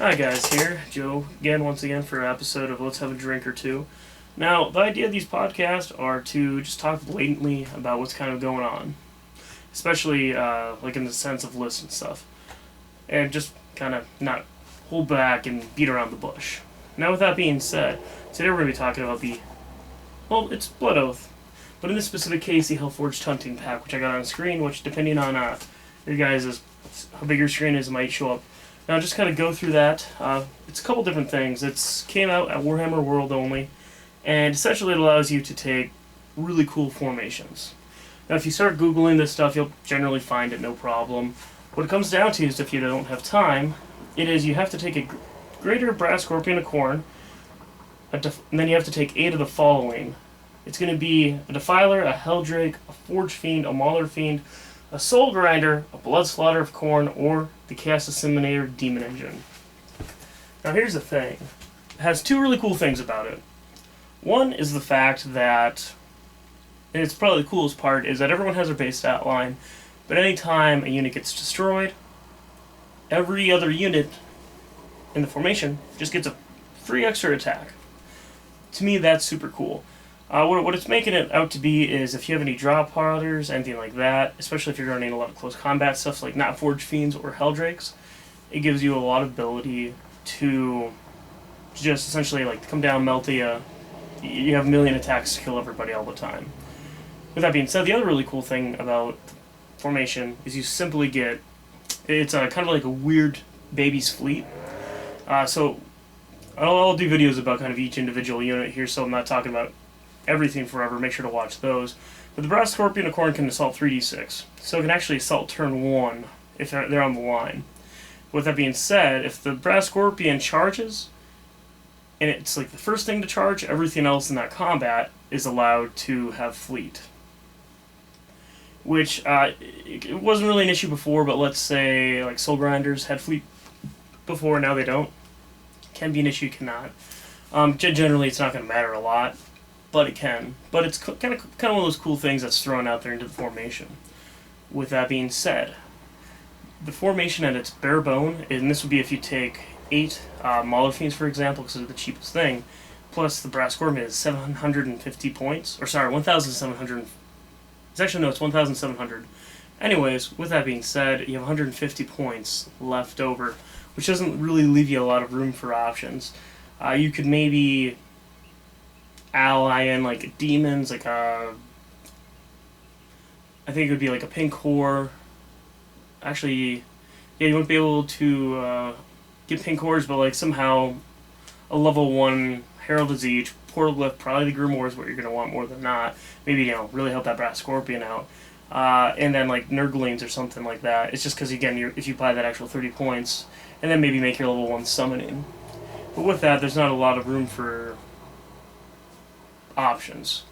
Hi guys, here, Joe, once again for an episode of Let's Have a Drink or Two. Now, the idea of these podcasts are to just talk blatantly about what's kind of going on, especially like in the sense of lists and stuff, and just kind of not hold back and beat around the bush. Now, with that being said, today we're going to be talking about it's Blood Oath, but in this specific case, the Hellforged Hunting Pack, which I got on screen, which depending on your guys' how big your screen is, might show up. Now, just kind of go through that. It's a couple different things. It came out at Warhammer World only, and essentially it allows you to take really cool formations. Now, if you start Googling this stuff, you'll generally find it no problem. What it comes down to is, if you don't have time, you have to take a greater brass scorpion, a khorne, and then you have to take 8 of the following. It's going to be a defiler, a helldrake, a forge fiend, a mauler fiend, a soul grinder, a blood slaughter of khorne, or the chaos assimilator demon engine. Now here's the thing. It has two really cool things about it. One is the fact that, and it's probably the coolest part, is that everyone has their base stat line, but anytime a unit gets destroyed, every other unit in the formation just gets a free extra attack. To me, that's super cool. What it's making it out to be is, if you have any drop podders, anything like that, especially if you're running a lot of close combat stuff like not forged fiends or helldrakes, it gives you a lot of ability to just essentially like come down, melt you have a million attacks to kill everybody all the time. With that being said, the other really cool thing about formation is you simply get, it's kind of like a weird baby's fleet. So I'll do videos about kind of each individual unit here, so I'm not talking about everything forever. Make sure to watch those. But the brass scorpion and khorne can assault 3d6, so it can actually assault turn 1 if they're on the line. With that being said, if the brass scorpion charges, and it's like the first thing to charge, everything else in that combat is allowed to have fleet. Which, it wasn't really an issue before, but let's say like soul grinders had fleet before, now they don't. Can be an issue, cannot. Generally it's not going to matter a lot, but it can. But it's kind of one of those cool things that's thrown out there into the formation. With that being said, the formation at its bare bone, and this would be if you take 8 Mauler Fiends, for example, because they're the cheapest thing, plus the Brass Scorpion is 750 points, or sorry, 1,700. It's actually, no, it's 1,700. Anyways, with that being said, you have 150 points left over, which doesn't really leave you a lot of room for options. You could maybe ally in like demons, like I think it would be like a pink whore. Actually, yeah, you wouldn't be able to get pink whores, but like somehow a level 1 Herald of Zeech, Portal Glyph, probably the Grimoire is what you're going to want more than not. Maybe, really help that Brass Scorpion out. And then like Nurglings or something like that. It's just because, again, if you buy that actual 30 points, and then maybe make your level 1 summoning. But with that, there's not a lot of room for options.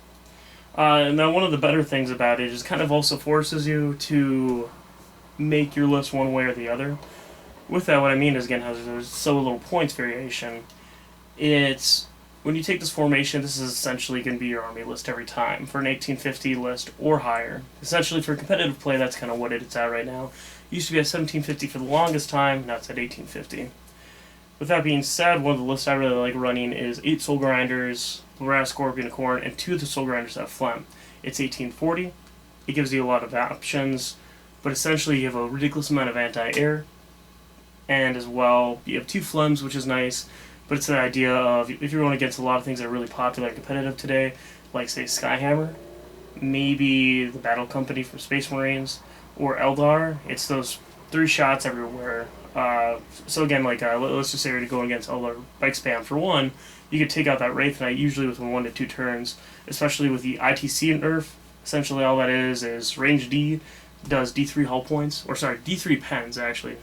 And now one of the better things about it is kind of also forces you to make your list one way or the other. With that, what I mean is, again, how there's so little points variation. It's, when you take this formation, this is essentially going to be your army list every time for an 1850 list or higher. Essentially, for competitive play, that's kind of what it's at right now. It used to be at 1750 for the longest time, now it's at 1850. With that being said, one of the lists I really like running is 8 Soul Grinders, Brass Scorpion, and khorne, and 2 of the Soul Grinders have Phlegm. It's 1840. It gives you a lot of options, but essentially you have a ridiculous amount of anti-air, and as well, you have 2 Phlegms, which is nice, but it's the idea of, if you're going against a lot of things that are really popular and competitive today, like, say, Skyhammer, maybe the Battle Company from Space Marines, or Eldar, it's those 3 shots everywhere. So again, like, let's just say we're going against Eldar Bike Spam for 1, you could take out that Wraith Knight usually within 1 to 2 turns, especially with the ITC nerf. Essentially all that is range D, does D3 hull points, or sorry, D3 pens, actually.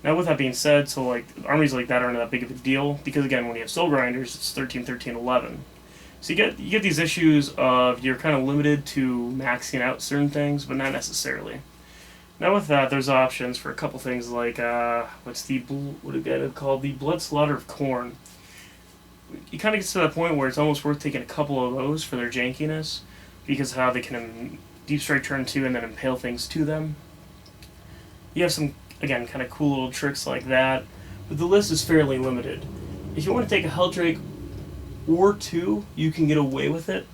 Now, with that being said, so like armies like that aren't that big of a deal, because again, when you have Soul Grinders, it's 13, 13, 11. So you get these issues of you're kind of limited to maxing out certain things, but not necessarily. Now, with that, there's options for a couple things like what it called, the Blood Slaughter of Khorne. It kind of gets to that point where it's almost worth taking a couple of those for their jankiness, because how they can deep strike turn 2 and then impale things to them. You have some, again, kind of cool little tricks like that. but the list is fairly limited. If you want to take a Helldrake or two, you can get away with it.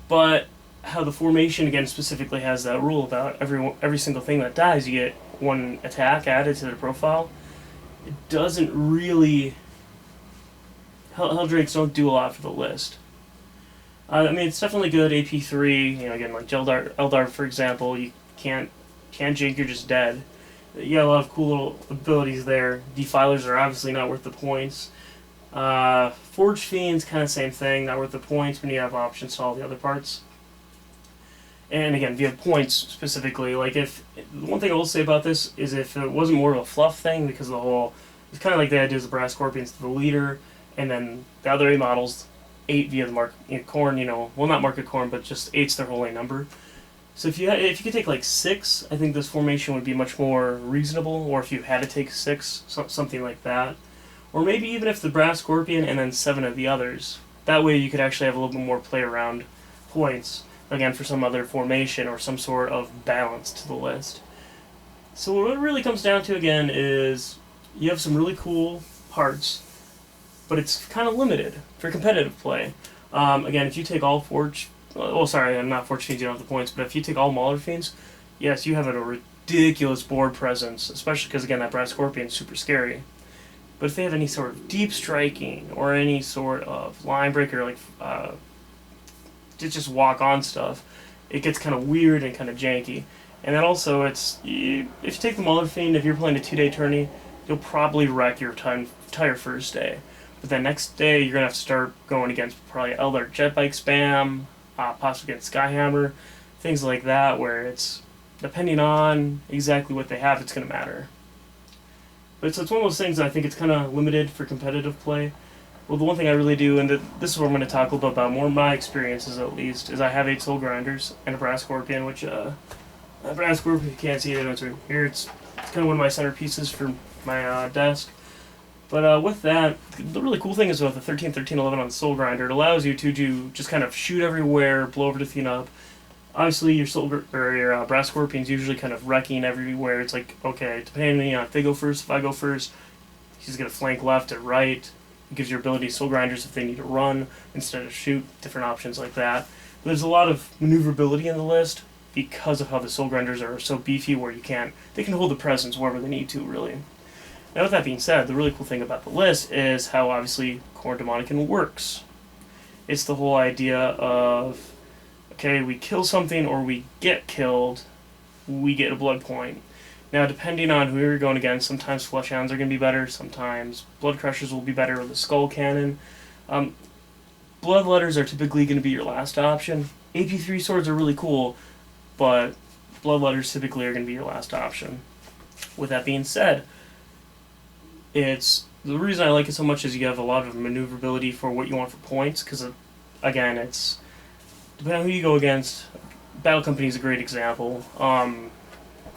But how the formation, again, specifically has that rule about every single thing that dies, you get one attack added to the profile. It doesn't really... Helldrakes don't do a lot for the list. I mean, it's definitely good. AP3, again, like Eldar, for example, you can't jink, you're just dead. You got a lot of cool little abilities there. Defilers are obviously not worth the points. Forged Fiends, kind of same thing, not worth the points when you have options to all the other parts. And again, if you have points specifically, like one thing I will say about this is if it wasn't more of a fluff thing, because the whole, it's kind of like the idea of the Brass Scorpions to the leader, and then the other 8 models, 8 via the khorne, well, not mark of khorne, but just 8's their whole A number. So if you could take like 6, I think this formation would be much more reasonable, or if you had to take 6, something like that. Or maybe even if the Brass Scorpion and then 7 of the others. That way you could actually have a little bit more play around points, again, for some other formation or some sort of balance to the list. So what it really comes down to, again, is you have some really cool parts, but it's kind of limited for competitive play. Again, if you take all Forge... Oh, sorry, I'm not Forge Fiends, you don't have the points, but if you take all Mauler Fiends, yes, you have a ridiculous board presence, especially because, again, that Brass Scorpion is super scary. But if they have any sort of deep striking or any sort of line breaker, like just walk on stuff, it gets kind of weird and kind of janky. And then also, if you take the Mauler Fiend, if you're playing a 2-day tourney, you'll probably wreck your entire first day. But then next day, you're going to have to start going against probably Eldar Jet Bike spam, possibly against Skyhammer, things like that, where it's, depending on exactly what they have, it's going to matter. But so it's one of those things that I think it's kind of limited for competitive play. Well, the one thing I really do, and this is what I'm going to talk a little bit about, more of my experiences at least, is I have 8 Soul Grinders and a Brass Scorpion, which, a Brass Scorpion, you can't see it, it's right here, it's kind of one of my centerpieces for my desk. But with that, the really cool thing is with the 13, 13, 11 on the Soul Grinder, it allows you to just kind of shoot everywhere, blow everything up. Obviously, your Brass Scorpion's usually kind of wrecking everywhere. It's like, okay, depending on if they go first, if I go first, he's going to flank left or right. It gives your ability Soul Grinders if they need to run instead of shoot, different options like that. But there's a lot of maneuverability in the list because of how the Soul Grinders are so beefy where they can hold the presence wherever they need to, really. Now, with that being said, the really cool thing about the list is how obviously Khorne Demonican works. It's the whole idea of, okay, we kill something or we get killed, we get a blood point. Now, depending on who you're going against, sometimes Flesh Hounds are going to be better, sometimes Blood Crushers will be better with a Skull Cannon. Bloodletters are typically going to be your last option. AP3 swords are really cool, but Bloodletters typically are going to be your last option. With that being said, the reason I like it so much is you have a lot of maneuverability for what you want for points, because, again, it's depending on who you go against. Battle Company is a great example.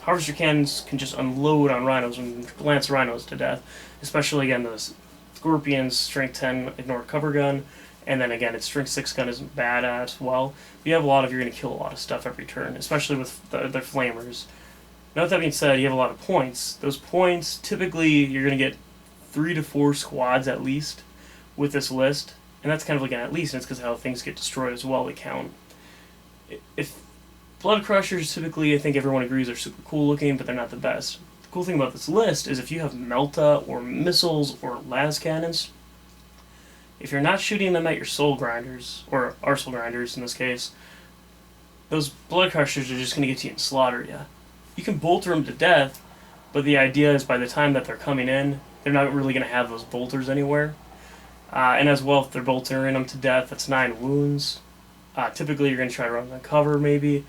Harvester Cannons can just unload on rhinos and lance rhinos to death, especially, again, the Scorpion's Strength 10 Ignore Cover Gun, and then, again, its Strength 6 gun isn't bad as well. You have you're going to kill a lot of stuff every turn, especially with their Flamers. Now, with that being said, you have a lot of points. Those points, typically, you're going to get 3 to 4 squads at least with this list. And that's kind of like an at least, and it's because how things get destroyed as well, they count. If Blood Crushers, typically, I think everyone agrees are super cool looking, but they're not the best. The cool thing about this list is if you have Melta or missiles or las cannons, if you're not shooting them at your Soul Grinders, or our Soul Grinders in this case, those Blood Crushers are just going to get to you and slaughter you. You can bolter them to death, but the idea is by the time that they're coming in, they're not really going to have those bolters anywhere. And as well, if they're boltering them to death, that's 9 wounds. Typically, you're going to try to run the cover, maybe.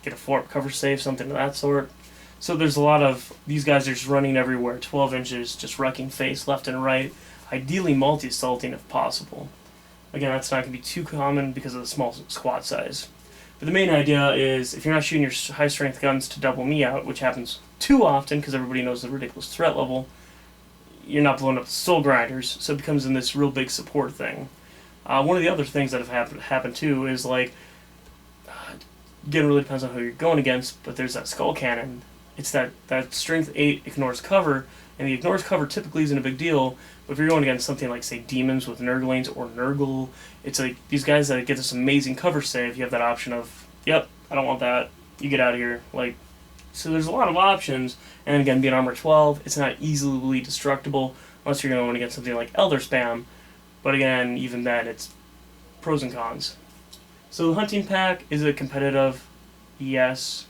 Get a 4-up cover save, something of that sort. So there's a lot of... These guys are just running everywhere, 12 inches, just wrecking face left and right. Ideally, multi-assaulting if possible. Again, that's not going to be too common because of the small squad size. But the main idea is, if you're not shooting your high-strength guns to double me out, which happens too often because everybody knows the ridiculous threat level, you're not blowing up the Soul Grinders, so it becomes in this real big support thing. One of the other things that have happened too is, like, again, it really depends on who you're going against, but there's that Skull Cannon. It's that Strength 8 ignores cover, And the ignores cover typically isn't a big deal, but if you're going against something like, say, demons with Nurglings or Nurgle, it's like these guys that get this amazing cover save, you have that option of, yep, I don't want that, you get out of here. Like, so there's a lot of options, and again, being armor 12, it's not easily destructible unless you're going against something like Elder Spam, but again, even then, it's pros and cons. So the hunting pack, is it competitive? Yes.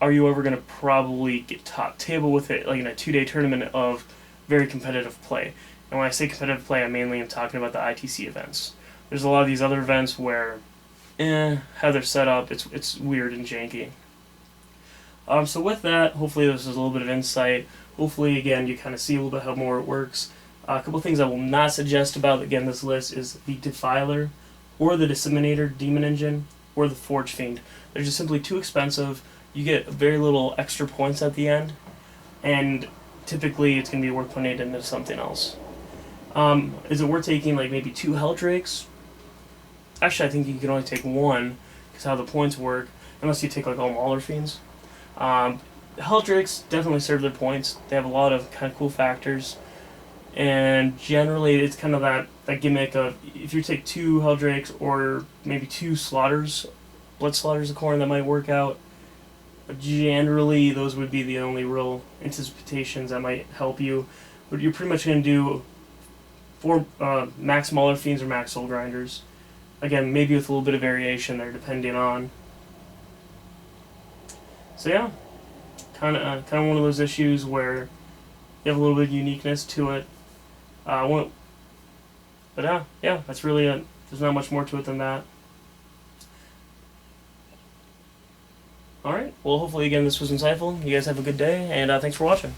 Are you ever going to probably get top table with it, like in a 2-day tournament of very competitive play? And when I say competitive play, I mainly am talking about the ITC events. There's a lot of these other events where, how they're set up, it's weird and janky. So with that, hopefully this is a little bit of insight. Hopefully, again, you kind of see a little bit how more it works. A couple things I will not suggest about, again, this list is the Defiler, or the Disseminator Demon Engine, or the Forge Fiend. They're just simply too expensive. You get very little extra points at the end, and typically it's going to be worth putting it into something else. Is it worth taking like maybe 2 Helldrakes? Actually, I think you can only take 1, because how the points work, unless you take like all Mauler Fiends. Helldrakes definitely serve their points. They have a lot of kind of cool factors, and generally it's kind of that gimmick of, if you take 2 Helldrakes or maybe 2 Slaughters, Blood Slaughters of Khorne, that might work out. But generally, those would be the only real anticipations that might help you. But you're pretty much going to do 4 max Mauler Fiends or max Soul Grinders. Again, maybe with a little bit of variation there, depending on. So yeah, kind of one of those issues where you have a little bit of uniqueness to it. But yeah, that's really it. There's not much more to it than that. Alright, well hopefully again this was insightful. You guys have a good day, and thanks for watching.